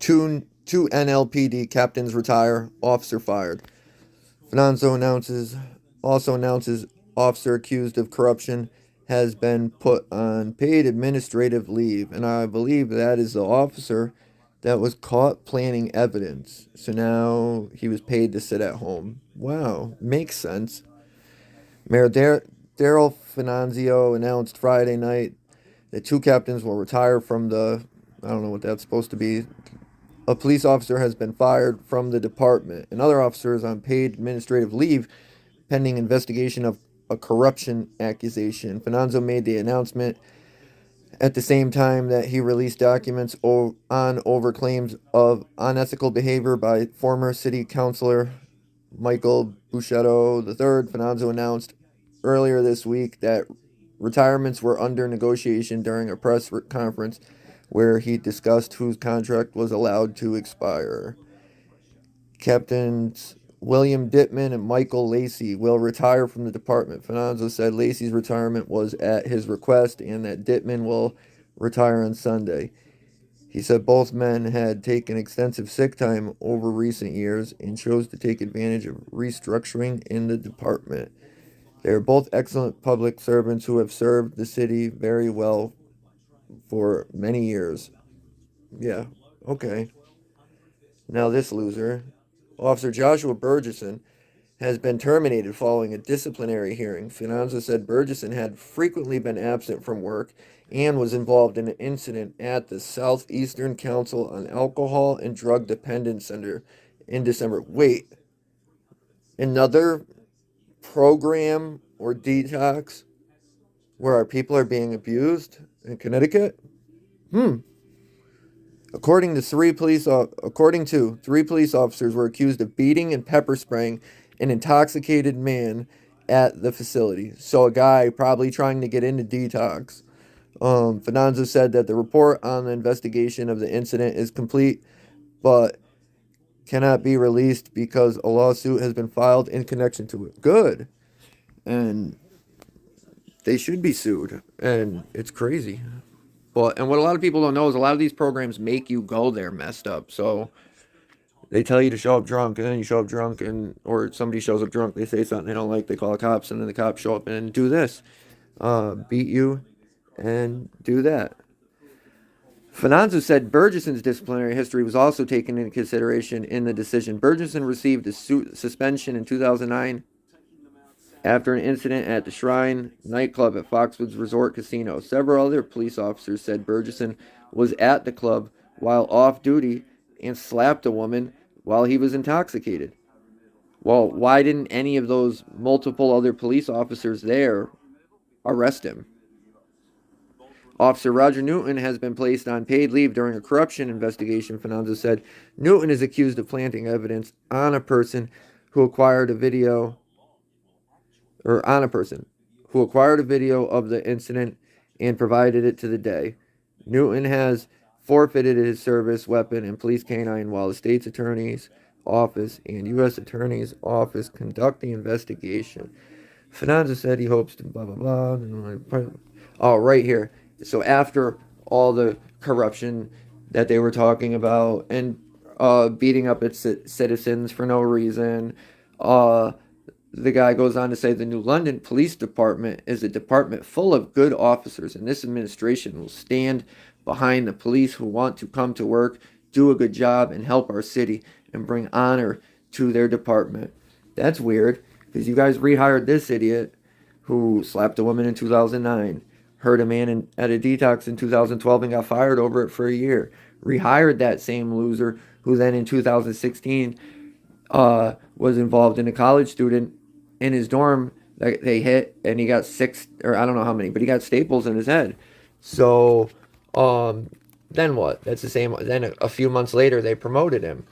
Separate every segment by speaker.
Speaker 1: Two NLPD captains retire, officer fired. Also announces officer accused of corruption has been put on paid administrative leave, and I believe that is the officer that was caught planting evidence. So now he was paid to sit at home. Wow, makes sense. Mayor Daryl Finanzio announced Friday night that two captains will retire from the, I don't know what that's supposed to be. A police officer has been fired from the department. Another officer is on paid administrative leave pending investigation of a corruption accusation. Finanzo made the announcement at the same time that he released documents on over claims of unethical behavior by former city councilor Michael Buchetto III. Finanzo announced earlier this week that retirements were under negotiation during a press conference where he discussed whose contract was allowed to expire. Captains William Dittman and Michael Lacey will retire from the department. Finanzo said Lacey's retirement was at his request and that Dittman will retire on Sunday. He said both men had taken extensive sick time over recent years and chose to take advantage of restructuring in the department. They are both excellent public servants who have served the city very well for many years. Yeah, okay. Now this loser, Officer Joshua Burgesson, has been terminated following a disciplinary hearing. Finanza said Burgesson had frequently been absent from work and was involved in an incident at the Southeastern Council on Alcohol and Drug Dependence Center in December. Wait, another program or detox where our people are being abused in Connecticut? According to three police officers were accused of beating and pepper spraying an intoxicated man at the facility. So a guy probably trying to get into detox. Finanza said that the report on the investigation of the incident is complete, but cannot be released because a lawsuit has been filed in connection to it. Good. And they should be sued. And it's crazy. And what a lot of people don't know is a lot of these programs make you go there messed up. So they tell you to show up drunk, and then you show up drunk, or somebody shows up drunk, they say something they don't like, they call the cops, and then the cops show up and do this, beat you, and do that. Finanzo said Burgesson's disciplinary history was also taken into consideration in the decision. Burgesson received a suspension in 2009 after an incident at the Shrine nightclub at Foxwoods Resort Casino. Several other police officers said Burgesson was at the club while off duty and slapped a woman while he was intoxicated. Well, why didn't any of those multiple other police officers there arrest him? Officer Roger Newton has been placed on paid leave during a corruption investigation, Finanza said. Newton is accused of planting evidence on a person who acquired a video of the incident and provided it to the DA. Newton has forfeited his service weapon and police canine while the state's attorney's office and U.S. attorney's office conduct the investigation. Finanza said he hopes to blah, blah, blah. Oh, right here. So after all the corruption that they were talking about and beating up its citizens for no reason, the guy goes on to say the New London Police Department is a department full of good officers, and this administration will stand behind the police who want to come to work, do a good job, and help our city and bring honor to their department. That's weird, because you guys rehired this idiot who slapped a woman in 2009, hurt a man at a detox in 2012 and got fired over it for a year. Rehired that same loser who then in 2016 was involved in a college student in his dorm that they hit, and he got six, or I don't know how many, but he got staples in his head. So then what? That's the same. Then a few months later, they promoted him.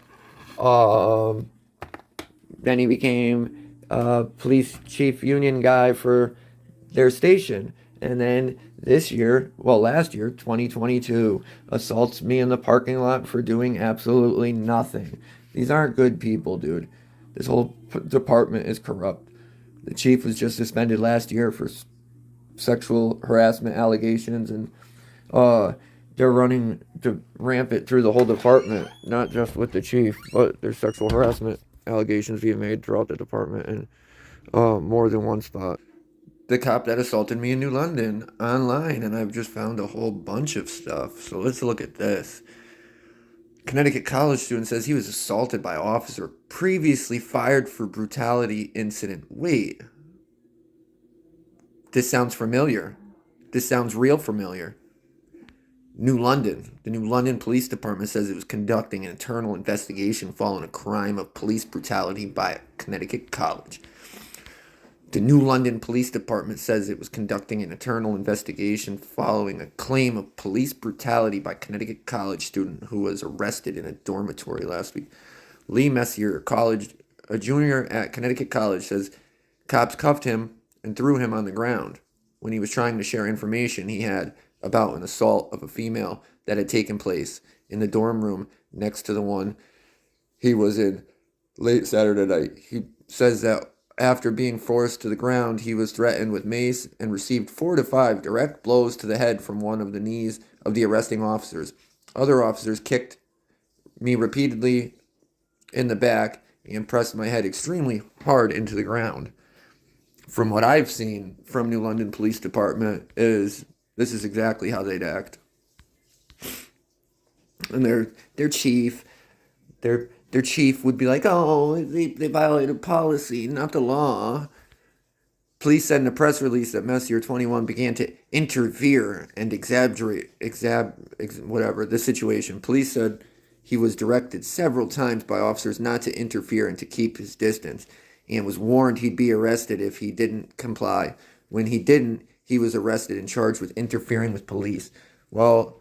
Speaker 1: Then he became police chief union guy for their station. And then last year, 2022, assaults me in the parking lot for doing absolutely nothing. These aren't good people, dude. This whole department is corrupt. The chief was just suspended last year for sexual harassment allegations, and they're running to rampant through the whole department, not just with the chief, but there's sexual harassment allegations being made throughout the department and more than one spot. The cop that assaulted me in New London online, and I've just found a whole bunch of stuff. So let's look at this. Connecticut college student says he was assaulted by officer previously fired for brutality incident. Wait, this sounds familiar. This sounds real familiar. New London. The New London Police Department says it was conducting an internal investigation following a crime of police brutality by a Connecticut college. The New London Police Department says it was conducting an internal investigation following a claim of police brutality by a Connecticut college student who was arrested in a dormitory last week. Lee Messier, a junior at Connecticut College, says cops cuffed him and threw him on the ground when he was trying to share information he had about an assault of a female that had taken place in the dorm room next to the one he was in late Saturday night. He says that after being forced to the ground, he was threatened with mace and received 4 to 5 direct blows to the head from one of the knees of the arresting officers. Other officers kicked me repeatedly in the back and pressed my head extremely hard into the ground. From what I've seen from New London Police Department this is exactly how they'd act. And their chief would be like, oh, they violated policy, not the law. Police said in a press release that Messier 21 began to interfere and exaggerate the situation. Police said he was directed several times by officers not to interfere and to keep his distance, and was warned he'd be arrested if he didn't comply. When he didn't, he was arrested and charged with interfering with police. Well,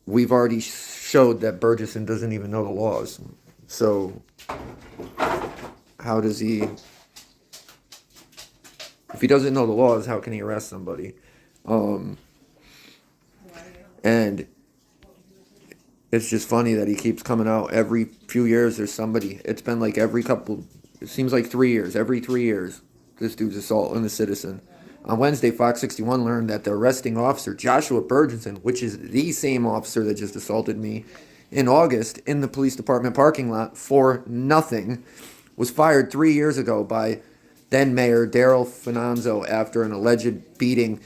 Speaker 1: we've already showed that Burgesson doesn't even know the laws. So how does he, if he doesn't know the laws, how can he arrest somebody? And it's just funny that he keeps coming out every few years. There's somebody. It's been like it seems like 3 years. Every 3 years, this dude's assaulting a citizen. On Wednesday, Fox 61 learned that the arresting officer, Joshua Burgesson, which is the same officer that just assaulted me in August in the police department parking lot for nothing, was fired 3 years ago by then Mayor Daryl Finanzo after an alleged beating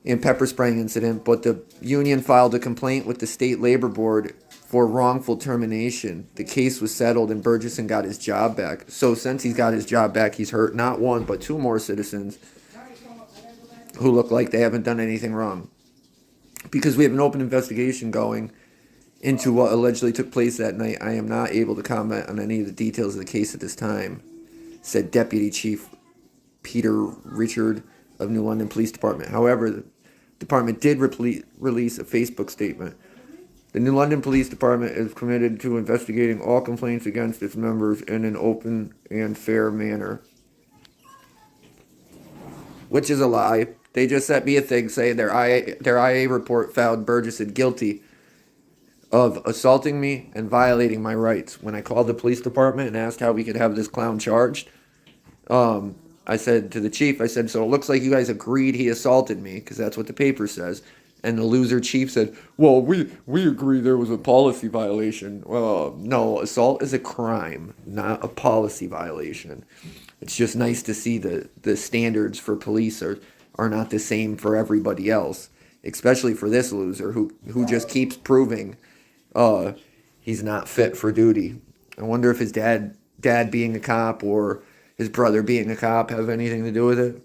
Speaker 1: and pepper spraying incident. But the union filed a complaint with the state labor board for wrongful termination. The case was settled and Burgesson got his job back. So since he's got his job back, he's hurt not one but 2 more citizens who look like they haven't done anything wrong. Because we have an open investigation going into what allegedly took place that night, I am not able to comment on any of the details of the case at this time, said Deputy Chief Peter Richard of New London Police Department. However, the department did release a Facebook statement. The New London Police Department is committed to investigating all complaints against its members in an open and fair manner. Which is a lie. They just sent me a thing saying their IA report found Burgesson guilty of assaulting me and violating my rights. When I called the police department and asked how we could have this clown charged, I said to the chief, I said, so it looks like you guys agreed he assaulted me, because that's what the paper says. And the loser chief said, well, we agree there was a policy violation. Well, no, assault is a crime, not a policy violation. It's just nice to see the standards for police are not the same for everybody else, especially for this loser who just keeps proving he's not fit for duty. I wonder if his dad being a cop or his brother being a cop have anything to do with it.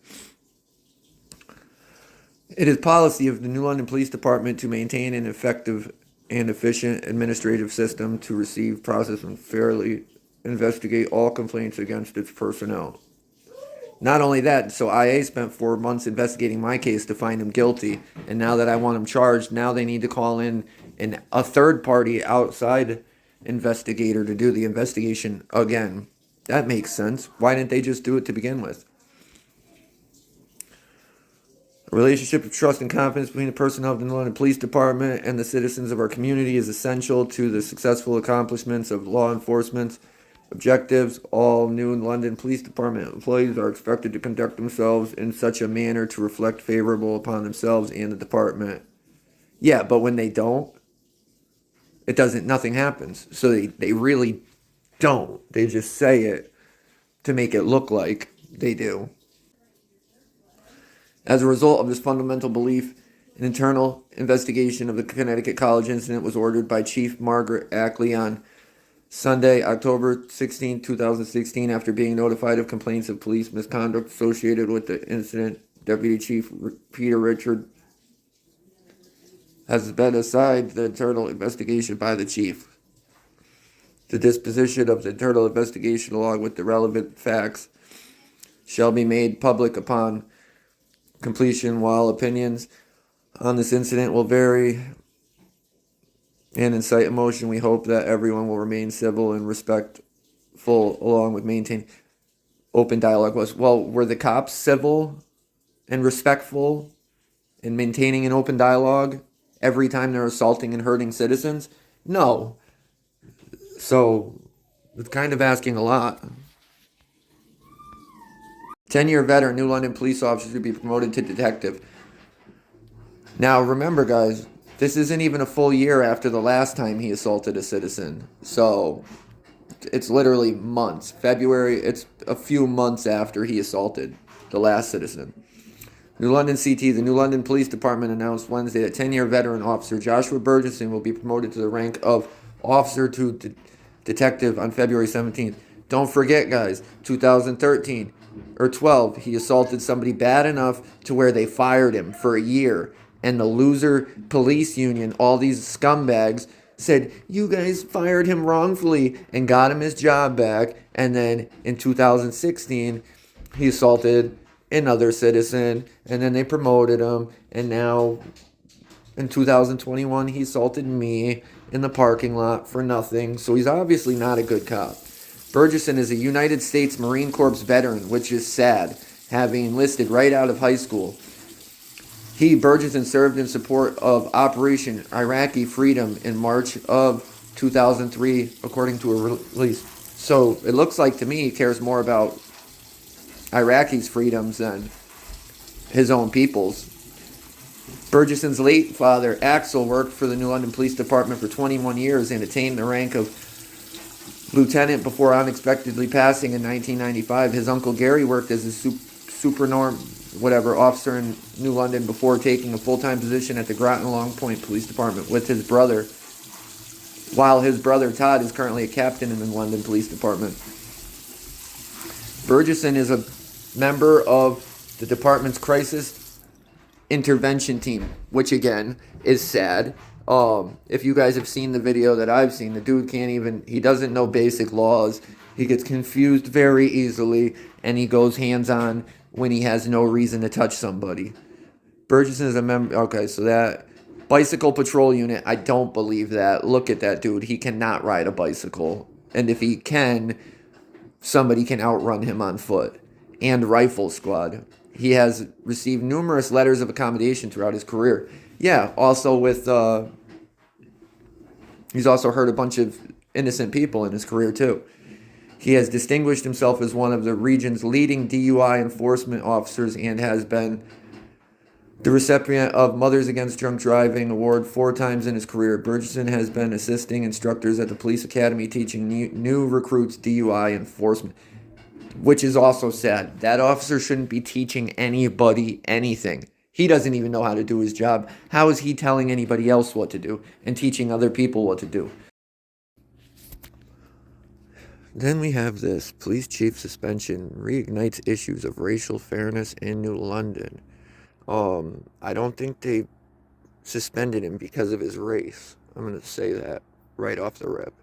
Speaker 1: It is policy of the New London Police Department to maintain an effective and efficient administrative system to receive, process, and fairly investigate all complaints against its personnel. Not only that, so IA spent 4 months investigating my case to find him guilty, and now that I want him charged, now they need to call in a third-party outside investigator to do the investigation again. That makes sense. Why didn't they just do it to begin with? A relationship of trust and confidence between the personnel of the New London Police Department and the citizens of our community is essential to the successful accomplishments of law enforcement Objectives: all New London Police Department employees are expected to conduct themselves in such a manner to reflect favorable upon themselves and the department. Yeah, but when they don't, nothing happens. So they really don't. They just say it to make it look like they do. As a result of this fundamental belief, an internal investigation of the Connecticut College incident was ordered by Chief Margaret Ackley on Sunday, October 16, 2016, after being notified of complaints of police misconduct associated with the incident. Deputy Chief Peter Richard has been assigned the internal investigation by the chief. The disposition of the internal investigation, along with the relevant facts, shall be made public upon completion. While opinions on this incident will vary and incite emotion, we hope that everyone will remain civil and respectful, along with maintaining open dialogue. Were the cops civil and respectful and maintaining an open dialogue every time they're assaulting and hurting citizens? No. So it's kind of asking a lot. 10-year veteran New London police officer to be promoted to detective. Now remember, guys, this isn't even a full year after the last time he assaulted a citizen. So it's literally months. February, it's a few months after he assaulted the last citizen. New London CT, the New London Police Department announced Wednesday that 10-year veteran officer Joshua Burgesson will be promoted to the rank of officer to detective on February 17th. Don't forget, guys, 2013 or 12, he assaulted somebody bad enough to where they fired him for a year. And the loser police union, all these scumbags, said, you guys fired him wrongfully, and got him his job back. And then in 2016, he assaulted another citizen, and then they promoted him. And now in 2021, he assaulted me in the parking lot for nothing. So he's obviously not a good cop. Burgesson is a United States Marine Corps veteran, which is sad, having enlisted right out of high school. Burgesson served in support of Operation Iraqi Freedom in March of 2003, according to a release. So it looks like to me he cares more about Iraqi's freedoms than his own people's. Burgesson's late father, Axel, worked for the New London Police Department for 21 years and attained the rank of lieutenant before unexpectedly passing in 1995. His uncle Gary worked as a officer in New London before taking a full-time position at the Groton Long Point Police Department with his brother, while his brother Todd is currently a captain in the London Police Department. Burgesson is a member of the department's crisis intervention team, which again is sad. If you guys have seen the video that I've seen, the dude he doesn't know basic laws. He gets confused very easily, and he goes hands-on when he has no reason to touch somebody. Burgesson is a member. Okay, so that bicycle patrol unit, I don't believe that. Look at that dude. He cannot ride a bicycle. And if he can, somebody can outrun him on foot. And rifle squad. He has received numerous letters of accommodation throughout his career. Yeah, also he's also hurt a bunch of innocent people in his career too. He has distinguished himself as one of the region's leading DUI enforcement officers and has been the recipient of Mothers Against Drunk Driving Award 4 times in his career. Burgesson has been assisting instructors at the police academy teaching new recruits DUI enforcement, which is also sad. That officer shouldn't be teaching anybody anything. He doesn't even know how to do his job. How is he telling anybody else what to do and teaching other people what to do? Then we have this. Police chief suspension reignites issues of racial fairness in New London. I don't think they suspended him because of his race. I'm going to say that right off the rip.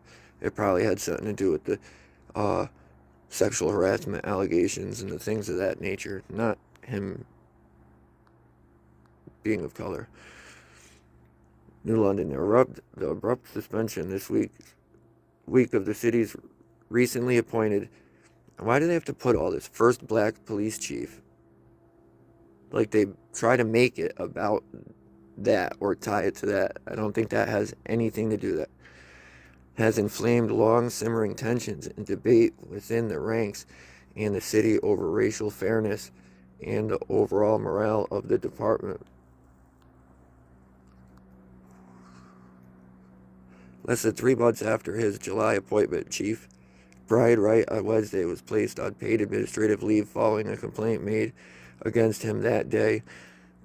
Speaker 1: It probably had something to do with the sexual harassment allegations and the things of that nature, not him being of color. New London, the abrupt suspension this week of the city's recently appointed. Why do they have to put all this? First black police chief. Like they try to make it about that or tie it to that. I don't think that has anything to do with that. has inflamed long simmering tensions and debate within the ranks and the city over racial fairness and the overall morale of the department. Less than 3 months after his July appointment, Chief Brian Wright on Wednesday was placed on paid administrative leave following a complaint made against him that day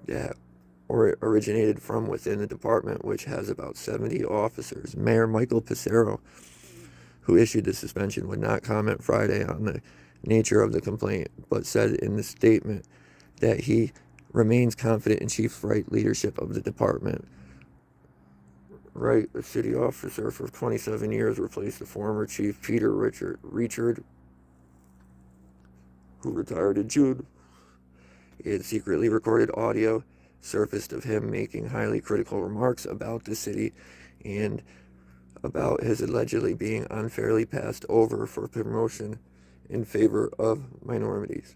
Speaker 1: that originated from within the department, which has about 70 officers. Mayor Michael Passero, who issued the suspension, would not comment Friday on the nature of the complaint, but said in the statement that he remains confident in Chief Wright's leadership of the department. Wright, a city officer for 27 years, replaced the former Chief Peter Richard, who retired in June. He had secretly recorded audio surfaced of him making highly critical remarks about the city and about his allegedly being unfairly passed over for promotion in favor of minorities.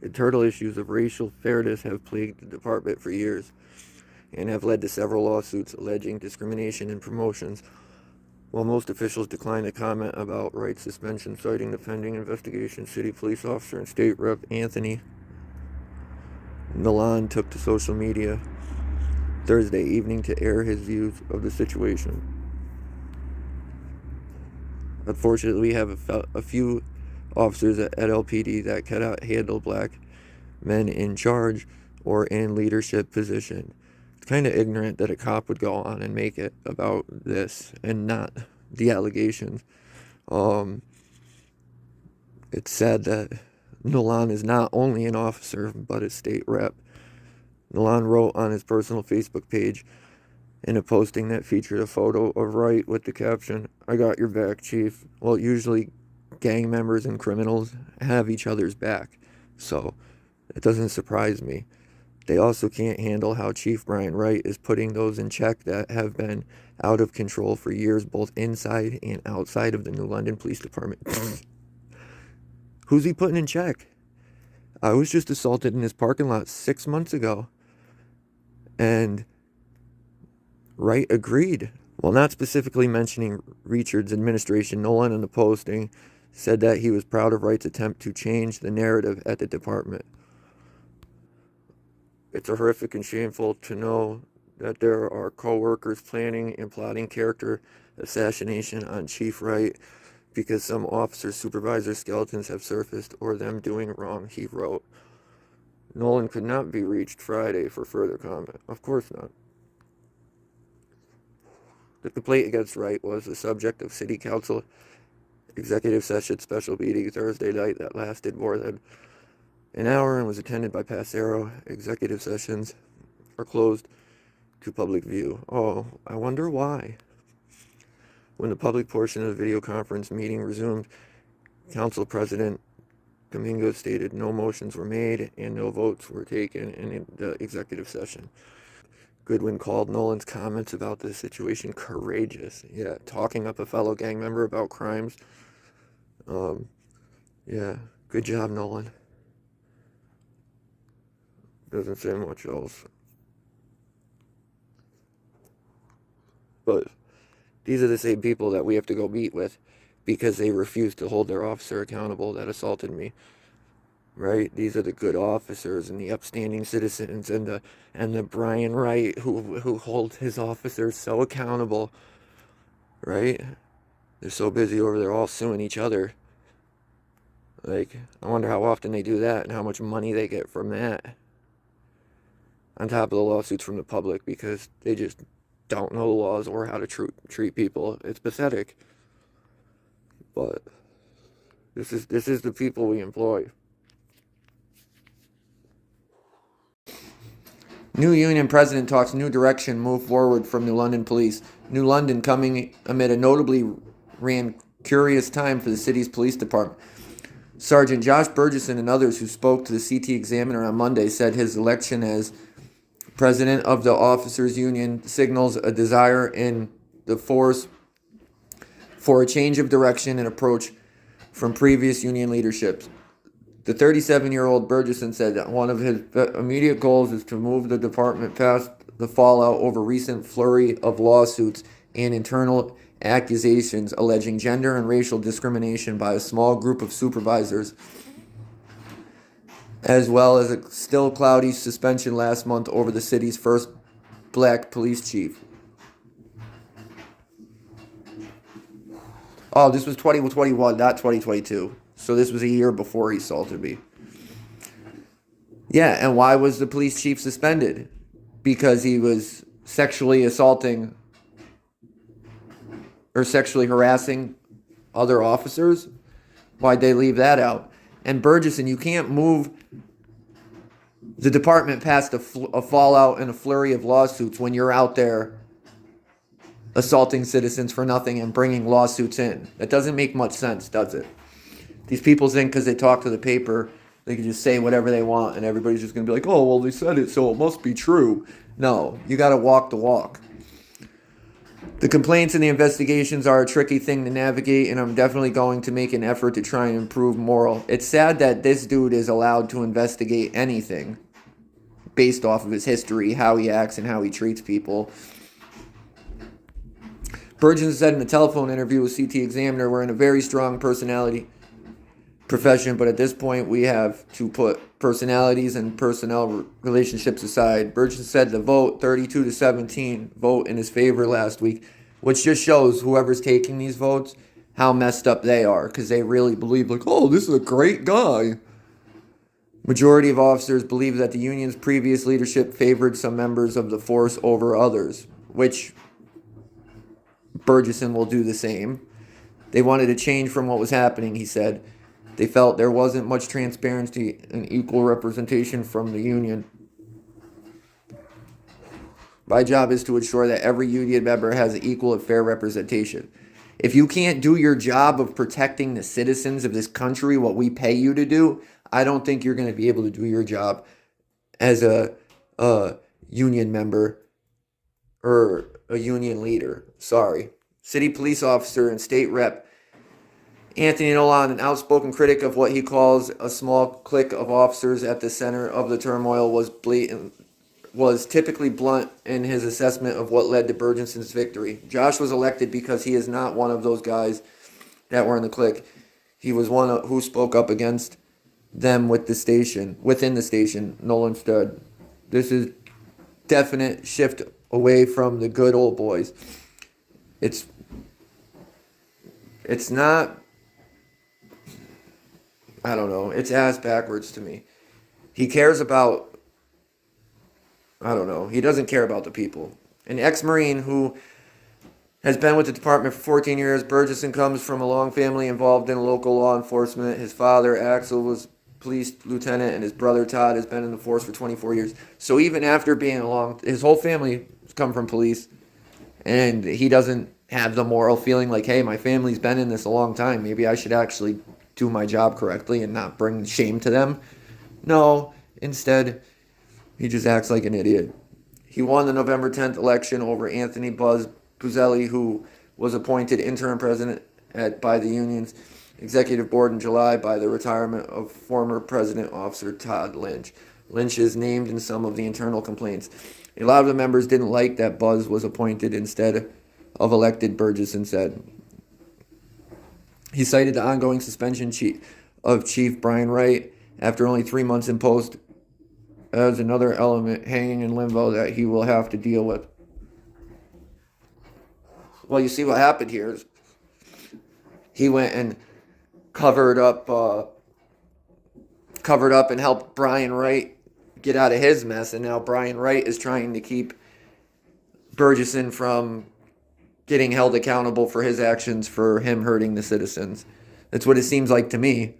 Speaker 1: Internal issues of racial fairness have plagued the department for years and have led to several lawsuits alleging discrimination in promotions. While most officials declined to comment about Wright's suspension, citing the pending investigation, city police officer and state rep Anthony Nolan took to social media Thursday evening to air his views of the situation. Unfortunately, we have a few officers at LPD that cannot handle black men in charge or in leadership position. It's kind of ignorant that a cop would go on and make it about this and not the allegations. It's sad that Nolan is not only an officer but a state rep. Nolan wrote on his personal Facebook page in a posting that featured a photo of Wright with the caption, "I got your back, Chief." Well, usually gang members and criminals have each other's back, so it doesn't surprise me. They also can't handle how Chief Brian Wright is putting those in check that have been out of control for years, both inside and outside of the New London Police Department. Who's he putting in check? I was just assaulted in his parking lot 6 months ago, and Wright agreed. While not specifically mentioning Richard's administration, Nolan in the posting said that he was proud of Wright's attempt to change the narrative at the department. It's horrific and shameful to know that there are co-workers planning and plotting character assassination on Chief Wright because some officer supervisor skeletons have surfaced or them doing wrong, he wrote. Nolan could not be reached Friday for further comment. Of course not. The complaint against Wright was the subject of City Council executive session special meeting Thursday night that lasted more than an hour and was attended by Passero. Executive sessions are closed to public view. Oh, I wonder why. When the public portion of the video conference meeting resumed, Council President Dominguez stated no motions were made and no votes were taken in the executive session. Goodwin called Nolan's comments about this situation courageous. Yeah, talking up a fellow gang member about crimes. Yeah, good job, Nolan. Doesn't say much else. But these are the same people that we have to go meet with because they refuse to hold their officer accountable that assaulted me. Right? These are the good officers and the upstanding citizens and the Brian Wright who holds his officers so accountable. Right? They're so busy over there all suing each other. Like, I wonder how often they do that and how much money they get from that. On top of the lawsuits from the public because they just don't know the laws or how to treat people. It's pathetic. But this is the people we employ. New union president talks new direction move forward from New London police. New London coming amid a notably curious time for the city's police department. Sergeant Josh Burgesson and others who spoke to the CT Examiner on Monday said his election as president of the officers union signals a desire in the force for a change of direction and approach from previous union leaderships. The 37-year-old Burgesson said that one of his immediate goals is to move the department past the fallout over recent flurry of lawsuits and internal accusations alleging gender and racial discrimination by a small group of supervisors, as well as a still cloudy suspension last month over the city's first black police chief. Oh, this was 2021, not 2022. So this was a year before he assaulted me. Yeah, and why was the police chief suspended? Because he was sexually assaulting or sexually harassing other officers? Why'd they leave that out? And Burgesson, you can't move the department past a fallout and a flurry of lawsuits when you're out there assaulting citizens for nothing and bringing lawsuits in. That doesn't make much sense, does it? These people think because they talk to the paper, they can just say whatever they want and everybody's just going to be like, oh, well, they said it, so it must be true. No, you got to walk the walk. The complaints and the investigations are a tricky thing to navigate, and I'm definitely going to make an effort to try and improve moral. It's sad that this dude is allowed to investigate anything based off of his history, how he acts, and how he treats people. Burgesson said in a telephone interview with CT Examiner, we're in a very strong personality profession, but at this point we have to put personalities and personnel relationships aside. Burgesson said the vote, 32-17 vote in his favor last week, which just shows whoever's taking these votes how messed up they are, because they really believe like, oh, this is a great guy. Majority of officers believe that the union's previous leadership favored some members of the force over others, which Burgesson will do the same. They wanted a change from what was happening, he said. They felt there wasn't much transparency and equal representation from the union. My job is to ensure that every union member has equal and fair representation. If you can't do your job of protecting the citizens of this country, what we pay you to do, I don't think you're going to be able to do your job as a union member or a union leader. Sorry. City police officer and state rep Anthony Nolan, an outspoken critic of what he calls a small clique of officers at the center of the turmoil, was typically blunt in his assessment of what led to Burgesson's victory. Josh was elected because he is not one of those guys that were in the clique. He was one who spoke up against them within the station. Nolan stood. This is definite shift away from the good old boys. It's not, I don't know, it's ass backwards to me. He cares about, I don't know, he doesn't care about the people. An ex-Marine who has been with the department for 14 years, Burgesson comes from a long family involved in local law enforcement. His father, Axel, was police lieutenant, and his brother, Todd, has been in the force for 24 years. So even after being his whole family has come from police, and he doesn't have the moral feeling like, hey, my family's been in this a long time. Maybe I should actually do my job correctly and not bring shame to them. No, instead, he just acts like an idiot. He won the November 10th election over Anthony Buzz Puzelli, who was appointed interim president by the union's executive board in July by the retirement of former president officer Todd Lynch. Lynch is named in some of the internal complaints. A lot of the members didn't like that Buzz was appointed instead of elected, Burgesson said. He cited the ongoing suspension of Chief Brian Wright after only 3 months in post as another element hanging in limbo that he will have to deal with. Well, you see what happened here is he went and covered up and helped Brian Wright get out of his mess, and now Brian Wright is trying to keep Burgesson from getting held accountable for his actions for him hurting the citizens. That's what it seems like to me.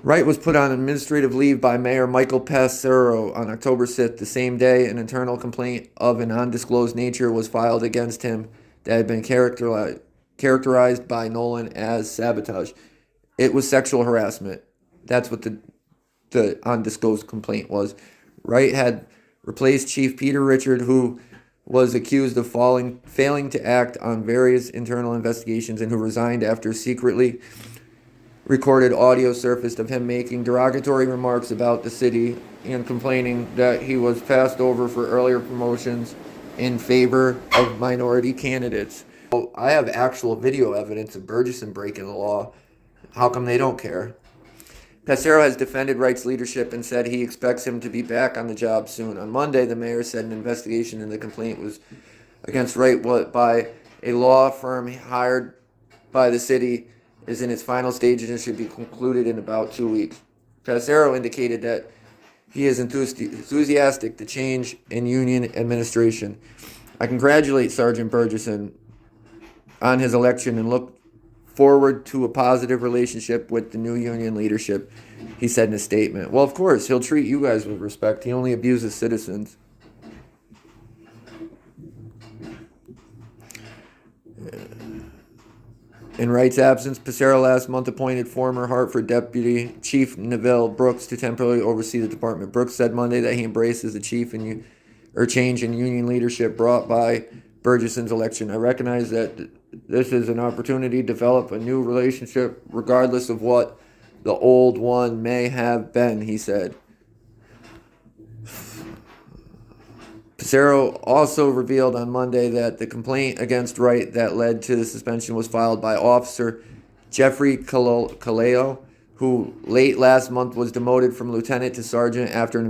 Speaker 1: Wright was put on administrative leave by Mayor Michael Passero on October 6th. The same day, an internal complaint of an undisclosed nature was filed against him that had been characterized by Nolan as sabotage. It was sexual harassment. That's what the undisclosed complaint was. Wright had replaced Chief Peter Richard, who was accused of failing to act on various internal investigations and who resigned after secretly recorded audio surfaced of him making derogatory remarks about the city and complaining that he was passed over for earlier promotions in favor of minority candidates. I have actual video evidence of Burgesson breaking the law. How come they don't care? Passero has defended Wright's leadership and said he expects him to be back on the job soon. On Monday, the mayor said an investigation into the complaint was against Wright by a law firm hired by the city is in its final stages and should be concluded in about 2 weeks. Passero indicated that he is enthusiastic to change in union administration. I congratulate Sergeant Burgesson on his election and look forward to a positive relationship with the new union leadership, he said in a statement. Well, of course, he'll treat you guys with respect. He only abuses citizens. In Wright's absence, Passero last month appointed former Hartford Deputy Chief Neville Brooks to temporarily oversee the department. Brooks said Monday that he embraces the change in union leadership brought by Burgesson's election. I recognize that this is an opportunity to develop a new relationship regardless of what the old one may have been, he said. Passero also revealed on Monday that the complaint against Wright that led to the suspension was filed by Officer Jeffrey Caleo, who late last month was demoted from lieutenant to sergeant after an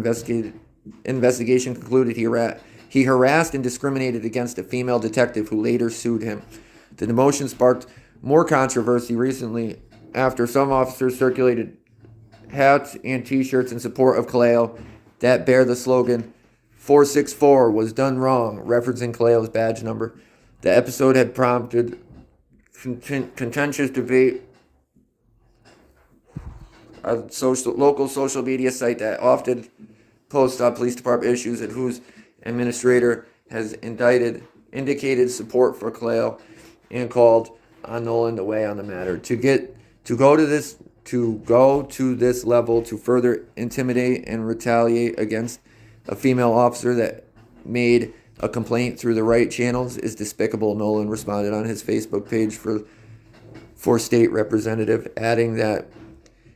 Speaker 1: investigation concluded he harassed and discriminated against a female detective who later sued him. The demotion sparked more controversy recently after some officers circulated hats and T-shirts in support of Caleo that bear the slogan 464 was done wrong, referencing Caleo's badge number. The episode had prompted contentious debate. A local social media site that often posts on police department issues and whose administrator has indicated support for Caleo and called on Nolan to weigh on the matter. To go to this level to further intimidate and retaliate against a female officer that made a complaint through the right channels is despicable, Nolan responded on his Facebook page for state representative, adding that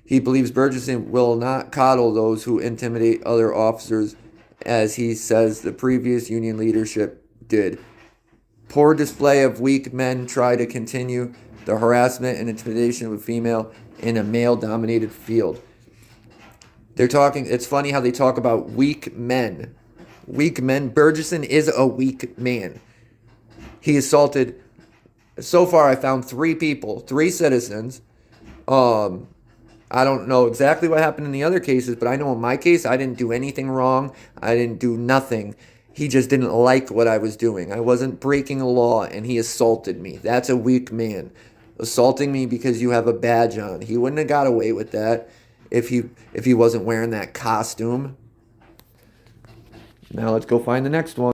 Speaker 1: he believes Burgesson will not coddle those who intimidate other officers, as he says the previous union leadership did. Poor display of weak men try to continue the harassment and intimidation of a female in a male-dominated field. It's funny how they talk about weak men. Weak men. Burgesson is a weak man. He assaulted, so far I found 3 citizens. I don't know exactly what happened in the other cases, but I know in my case, I didn't do anything wrong. I didn't do nothing. He just didn't like what I was doing. I wasn't breaking a law, and he assaulted me. That's a weak man. Assaulting me because you have a badge on. He wouldn't have got away with that if he wasn't wearing that costume. Now let's go find the next one.